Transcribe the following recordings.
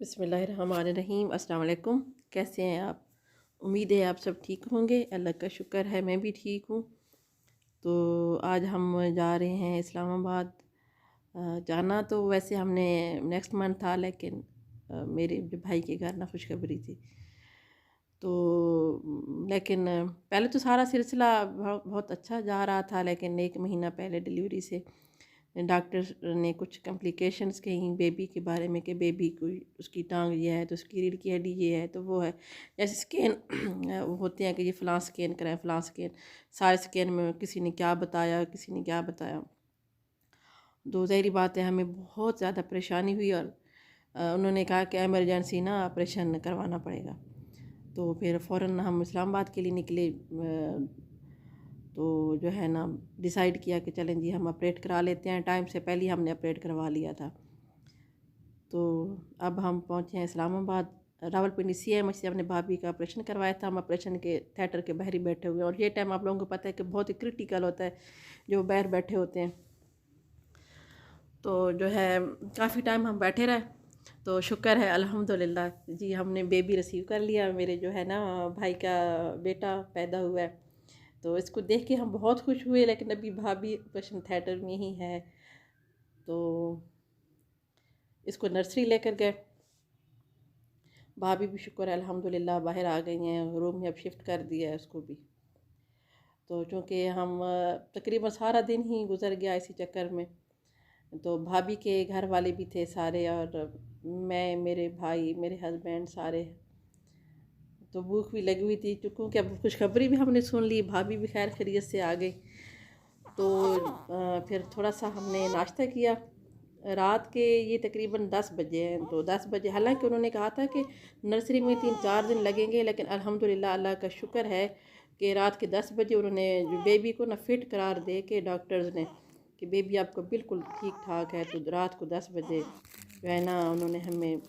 बिस्मिल्लाहिर्रहमानिर्रहीम। अस्सलाम वालेकुम। कैसे हैं आप? उम्मीद है आप सब ठीक होंगे। अल्लाह का शुक्र है मैं भी ठीक हूँ। तो आज हम जा रहे हैं इस्लामाबाद। जाना तो वैसे हमने नेक्स्ट मंथ था, लेकिन मेरे जो भाई के घर ना खुशखबरी थी। तो लेकिन पहले तो सारा सिलसिला बहुत अच्छा जा रहा था, लेकिन 1 महीना पहले डिलीवरी से डॉक्टर ने कुछ कॉम्प्लिकेशंस कहीं बेबी के बारे में कि बेबी को उसकी टांग ये है तो उसकी रीढ़ की हड्डी ये है तो वो है। जैसे स्कैन होते हैं कि ये फ़लाँ स्कैन कराएं फ़लाँ स्कैन, सारे स्कैन में किसी ने क्या बताया किसी ने क्या बताया। तो ज़ाहिर बात है हमें बहुत ज़्यादा परेशानी हुई और उन्होंने कहा कि एमरजेंसी ना ऑपरेशन करवाना पड़ेगा। तो फिर फ़ौरन हम इस्लामाबाद के लिए निकले। तो जो है ना डिसाइड किया कि चलें जी हम ऑपरेट करा लेते हैं। टाइम से पहले ही हमने ऑपरेट करवा लिया था। तो अब हम पहुँचे हैं इस्लामाबाद। रावलपिंडी CMH से अपने भाभी का ऑपरेशन करवाया था। हम ऑपरेशन के थिएटर के बाहर ही बैठे हुए हैं और ये टाइम आप लोगों को पता है कि बहुत ही क्रिटिकल होता है जो बाहर बैठे होते हैं। तो जो है काफ़ी टाइम हम बैठे रहे। तो शुक्र है अल्हम्दुलिल्लाह जी हमने बेबी रिसीव कर लिया। मेरे जो है ना भाई का बेटा पैदा हुआ है। तो इसको देख के हम बहुत खुश हुए, लेकिन अभी भाभी ऑपरेशन थिएटर में ही है। तो इसको नर्सरी लेकर गए। भाभी भी शुक्र है अल्हम्दुलिल्लाह बाहर आ गई हैं, रूम में अब शिफ्ट कर दिया है उसको भी। तो चूँकि हम तकरीबन सारा दिन ही गुजर गया इसी चक्कर में। तो भाभी के घर वाले भी थे सारे और मैं, मेरे भाई, मेरे हस्बैंड सारे। तो भूख भी लगी हुई थी क्योंकि अब खुशखबरी भी हमने सुन ली, भाभी भी खैर खैरियत से आ गई। तो फिर थोड़ा सा हमने नाश्ता किया। रात के ये तकरीबन 10 बजे हैं। तो 10 बजे, हालांकि उन्होंने कहा था कि नर्सरी में 3-4 दिन लगेंगे, लेकिन अल्हम्दुलिल्लाह अल्लाह का शुक्र है कि रात के 10 बजे उन्होंने जो बेबी को ना फिट करार दे के डॉक्टर्स ने कि बेबी आपको बिल्कुल ठीक ठाक है। तो रात को 10 बजे जो है ना उन्होंने हमें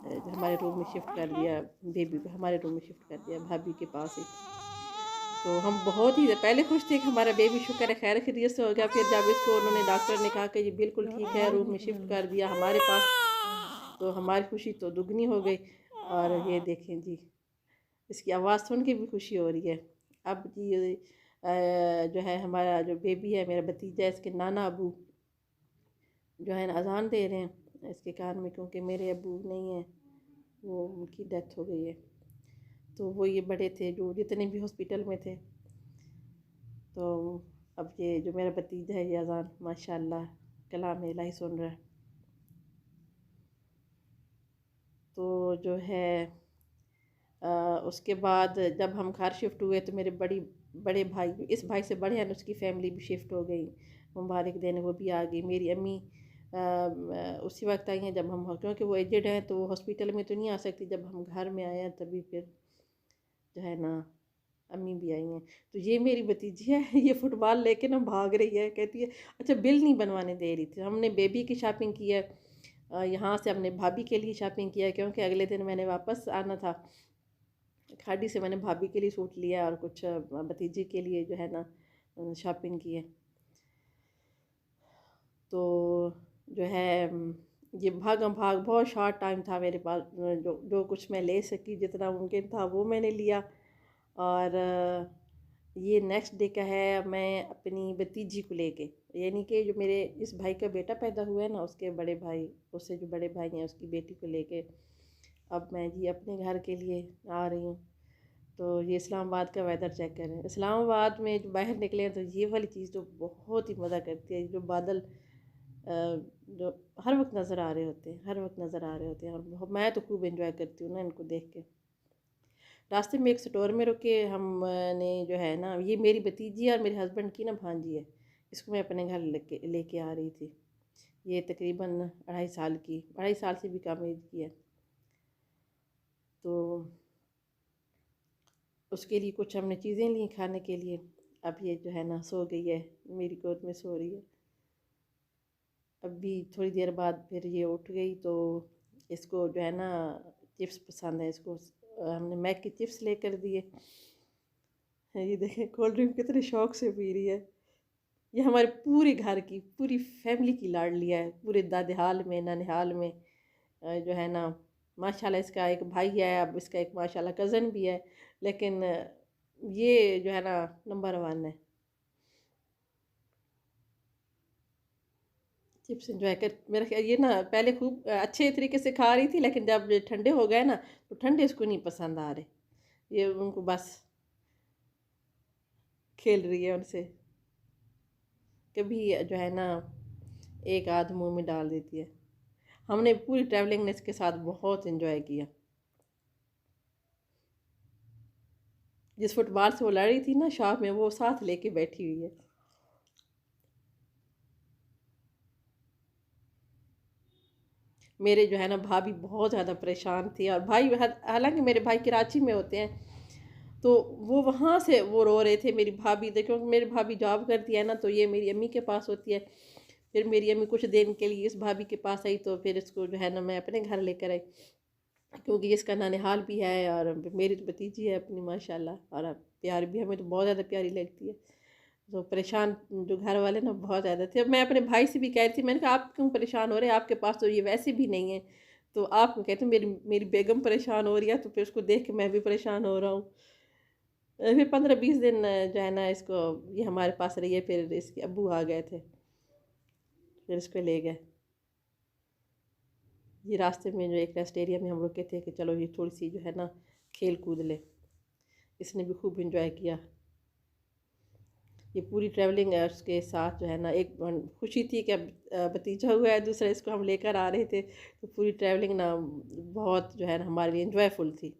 हमारे रूम में शिफ्ट कर दिया। बेबी को हमारे रूम में शिफ्ट कर दिया भाभी के पास ही। तो हम बहुत ही पहले खुश थे कि हमारा बेबी शुक्र है खैर खैरियत से हो गया। फिर जब इसको उन्होंने डॉक्टर ने कहा कि ये बिल्कुल ठीक है, रूम में शिफ्ट कर दिया हमारे पास, तो हमारी खुशी तो दुगनी हो गई। और ये देखें जी इसकी आवाज़ सुन के भी खुशी हो रही है। अब जी जो है हमारा जो बेबी है मेरा भतीजा है, इसके नाना अबू जो है ना अजान दे रहे हैं इसके कान में, क्योंकि मेरे अबू नहीं हैं, वो उनकी डेथ हो गई है। तो वो ये बड़े थे जो जितने भी हॉस्पिटल में थे। तो अब ये जो मेरा भतीजा है ये अजान माशाल्लाह कलाम इलाही सुन रहा है। तो जो है उसके बाद जब हम घर शिफ्ट हुए तो मेरे बड़े भाई, इस भाई से बड़े हैं, उसकी फैमिली भी शिफ्ट हो गई, मुबारक देने वो भी आ गई। मेरी अम्मी उसी वक्त आई हैं जब हम, क्योंकि वो एजेड हैं तो वो हॉस्पिटल में तो नहीं आ सकती। जब हम घर में आए हैं तभी फिर जो है ना अम्मी भी आई हैं। तो ये मेरी भतीजी है ये फुटबॉल लेके ना भाग रही है, कहती है अच्छा बिल नहीं बनवाने दे रही थी। हमने बेबी की शॉपिंग की है, यहाँ से हमने भाभी के लिए शॉपिंग किया है, क्योंकि अगले दिन मैंने वापस आना था। खाड़ी से मैंने भाभी के लिए सूट लिया और कुछ भतीजी के लिए जो है ना शॉपिंग की है। तो जो है ये भागम भाग बहुत शॉर्ट टाइम था मेरे पास। जो जो कुछ मैं ले सकी जितना मुमकिन था वो मैंने लिया। और ये नेक्स्ट डे का है, मैं अपनी भतीजी को लेके, यानी कि जो मेरे इस भाई का बेटा पैदा हुआ है ना उसके बड़े भाई, उससे जो बड़े भाई हैं उसकी बेटी को लेके अब मैं जी अपने घर के लिए आ रही हूँ। तो ये इस्लामाबाद का वेदर चेक करें। इस्लामाबाद में जो बाहर निकले हैं तो ये वाली चीज़ तो बहुत ही मज़ा करती है। जो बादल जो हर वक्त नज़र आ रहे होते हैं, हर वक्त नज़र आ रहे होते हैं, और मैं तो खूब एंजॉय करती हूँ ना इनको देख के। रास्ते में एक स्टोर में रुके हमने जो है ना, ये मेरी भतीजी और मेरे हस्बैंड की ना भांजी है, इसको मैं अपने घर लेके आ रही थी। ये तकरीबन 2.5 साल की, 2.5 साल से भी कम एज की है। तो उसके लिए कुछ हमने चीज़ें ली खाने के लिए। अब ये जो है ना सो गई है, मेरी गोद में सो रही है। अभी थोड़ी देर बाद फिर ये उठ गई। तो इसको जो है ना चिप्स पसंद है, इसको हमने मैक की चिप्स लेकर दिए। ये देखें कोल्ड ड्रिंक कितने शौक से पी रही है। ये हमारे पूरे घर की पूरी फैमिली की लाडली है। पूरे दादेहाल में ननिहाल में जो है ना माशाल्लाह इसका एक भाई है, अब इसका एक माशाल्लाह कज़न भी है, लेकिन ये जो है ना नंबर 1 है। चिप्स एंजॉय कर मेरा ख्याल ये ना पहले खूब अच्छे तरीके से खा रही थी, लेकिन जब ये ठंडे हो गए ना तो ठंडे इसको नहीं पसंद आ रहे, ये उनको बस खेल रही है उनसे, कभी जो है ना एक आध मुंह में डाल देती है। हमने पूरी ट्रैवलिंग में इसके साथ बहुत एंजॉय किया। जिस फुटबॉल से वो लड़ रही थी ना शॉप में, वो साथ लेके बैठी हुई है। मेरे जो है ना भाभी बहुत ज़्यादा परेशान थी, और भाई हालांकि मेरे भाई कराची में होते हैं, तो वो वहाँ से वो रो रहे थे मेरी भाभी थे, क्योंकि मेरी भाभी जॉब करती है ना, तो ये मेरी अम्मी के पास होती है। फिर मेरी अम्मी कुछ दिन के लिए इस भाभी के पास आई, तो फिर इसको जो है ना मैं अपने घर लेकर आई, क्योंकि इसका ननिहाल भी है और मेरी तो भतीजी है अपनी माशाल्लाह, और प्यारी भी, हमें तो बहुत ज़्यादा प्यारी लगती है। तो परेशान जो घर वाले ना बहुत ज़्यादा थे। अब मैं अपने भाई से भी कह रही थी, मैंने कहा आप क्यों परेशान हो रहे हैं, आपके पास तो ये वैसे भी नहीं है, तो आप कहते मेरी मेरी बेगम परेशान हो रही है, तो फिर उसको देख के मैं भी परेशान हो रहा हूँ। फिर 15-20 दिन जो है ना इसको ये हमारे पास रही है, फिर इसके अब्बू आ गए थे, फिर इसको ले गए। ये रास्ते में जो एक रेस्ट एरिया में हम रुके थे कि चलो ये थोड़ी सी जो है ना खेल कूद ले, इसने भी खूब इंजॉय किया। ये पूरी ट्रैवलिंग उसके साथ जो है ना एक खुशी थी कि अब भतीजा हुआ है दूसरा, इसको हम लेकर आ रहे थे, तो पूरी ट्रैवलिंग ना बहुत जो है ना हमारे लिए इंजॉयफुल थी।